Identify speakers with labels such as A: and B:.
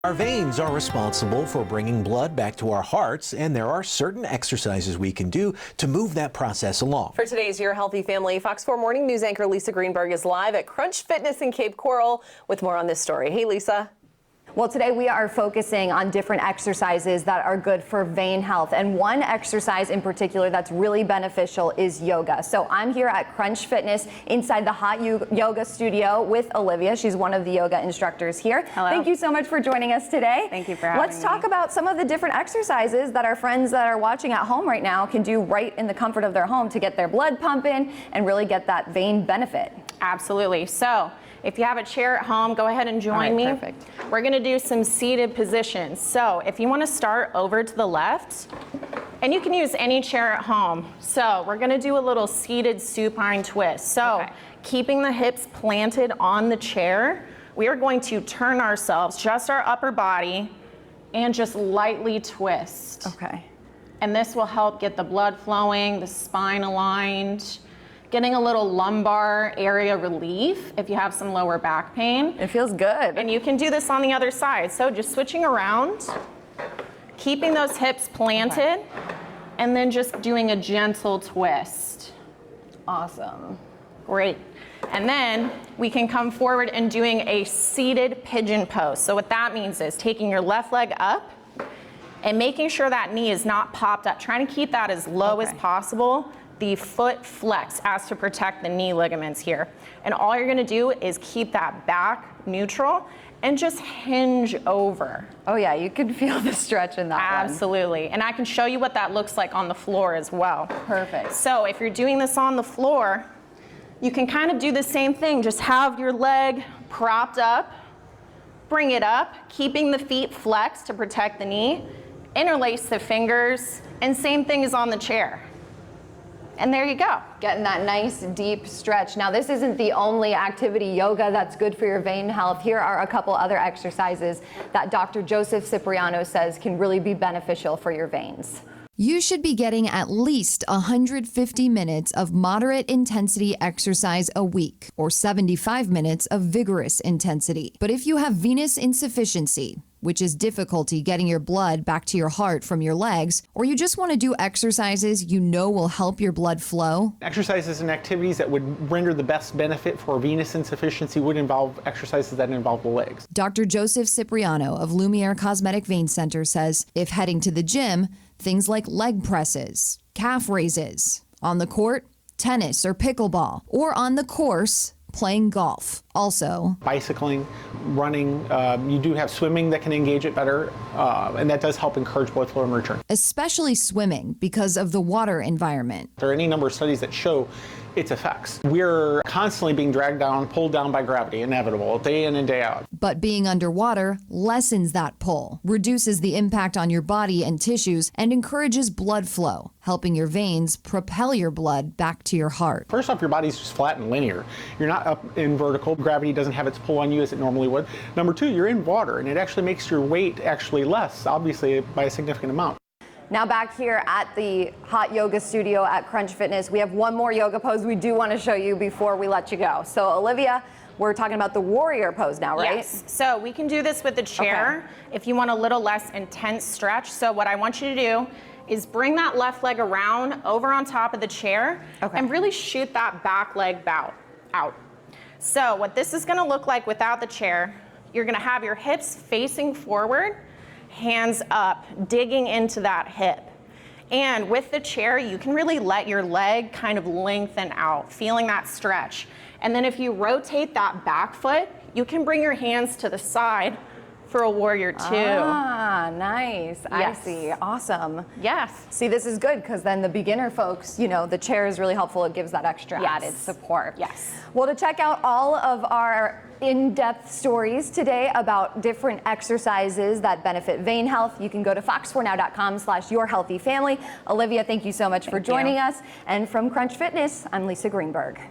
A: Our veins are responsible for bringing blood back to our hearts, and there are certain exercises we can do to move that process along.
B: For today's Your Healthy Family, Fox 4 Morning News anchor Lisa Greenberg is live at Crunch Fitness in Cape Coral with more on this story. Hey, Lisa.
C: Well, today we are focusing on different exercises that are good for vein health. And one exercise in particular that's really beneficial is yoga. So I'm here at Crunch Fitness inside the hot yoga studio with Olivia. She's one of the yoga instructors here.
D: Hello.
C: Thank you so much for joining us today.
D: Thank you for having me.
C: Let's talk about some of the different exercises that our friends that are watching at home right now can do right in the comfort of their home to get their blood pumping and really get that vein benefit.
D: Absolutely. So if you have a chair at home, go ahead and join me.
C: Perfect.
D: We're going to do some seated positions. So if you want to start over to the left, and you can use any chair at home. So we're going to do a little seated supine twist. So keeping the hips planted on the chair, we are going to turn ourselves, just our upper body, and just lightly twist.
C: Okay.
D: And this will help get the blood flowing, the spine aligned, getting a little lumbar area relief if you have some lower back pain.
C: It feels good.
D: And you can do this on the other side. So just switching around, keeping those hips planted, and then just doing a gentle twist.
C: Awesome.
D: Great. And then we can come forward and doing a seated pigeon pose. So what that means is taking your left leg up and making sure that knee is not popped up, trying to keep that as low as possible. The foot flex as to protect the knee ligaments here. And all you're gonna do is keep that back neutral and just hinge over.
C: Oh yeah, you can feel the stretch in that one.
D: Absolutely. And I can show you what that looks like on the floor as well.
C: Perfect.
D: So if you're doing this on the floor, you can kind of do the same thing. Just have your leg propped up, bring it up, keeping the feet flexed to protect the knee, interlace the fingers, and same thing is on the chair. And there you go.
C: Getting that nice deep stretch. Now this isn't the only activity, yoga, that's good for your vein health. Here are a couple other exercises that Dr. Joseph Cipriano says can really be beneficial for your veins.
E: You should be getting at least 150 minutes of moderate intensity exercise a week, or 75 minutes of vigorous intensity. But if you have venous insufficiency, which is difficulty getting your blood back to your heart from your legs, or you just want to do exercises you know will help your blood flow.
F: Exercises and activities that would render the best benefit for venous insufficiency would involve exercises that involve the legs.
E: Dr. Joseph Cipriano of Lumiere Cosmetic Vein Center says if heading to the gym, things like leg presses, calf raises, on the court, tennis or pickleball, or on the course, playing golf. Also,
F: bicycling, running, you do have swimming that can engage it better, and that does help encourage blood flow and return.
E: Especially swimming because of the water environment.
F: There are any number of studies that show its effects. We're constantly being dragged down, pulled down by gravity, inevitable, day in and day out.
E: But being underwater lessens that pull, reduces the impact on your body and tissues, and encourages blood flow, helping your veins propel your blood back to your heart.
F: First off, your body's just flat and linear. You're not up in vertical. Gravity doesn't have its pull on you as it normally would. Number two, you're in water, and it actually makes your weight actually less, obviously by a significant amount.
C: Now back here at the hot yoga studio at Crunch Fitness, we have one more yoga pose we do want to show you before we let you go. So Olivia, we're talking about the warrior pose now, right?
D: Yes. So we can do this with the chair if you want a little less intense stretch. So what I want you to do is bring that left leg around over on top of the chair and really shoot that back leg out. So what this is going to look like without the chair, you're going to have your hips facing forward, hands up, digging into that hip. And with the chair, you can really let your leg kind of lengthen out, feeling that stretch. And then if you rotate that back foot, you can bring your hands to the side for a warrior two.
C: Ah, nice.
D: Yes.
C: I see. Awesome.
D: Yes.
C: See, this is good because then the beginner folks, you know, the chair is really helpful. It gives that extra added support.
D: Yes.
C: Well, to check out all of our in-depth stories today about different exercises that benefit vein health, you can go to fox4now.com/yourhealthyfamily. Olivia, thank you so much for joining us. And from Crunch Fitness, I'm Lisa Greenberg.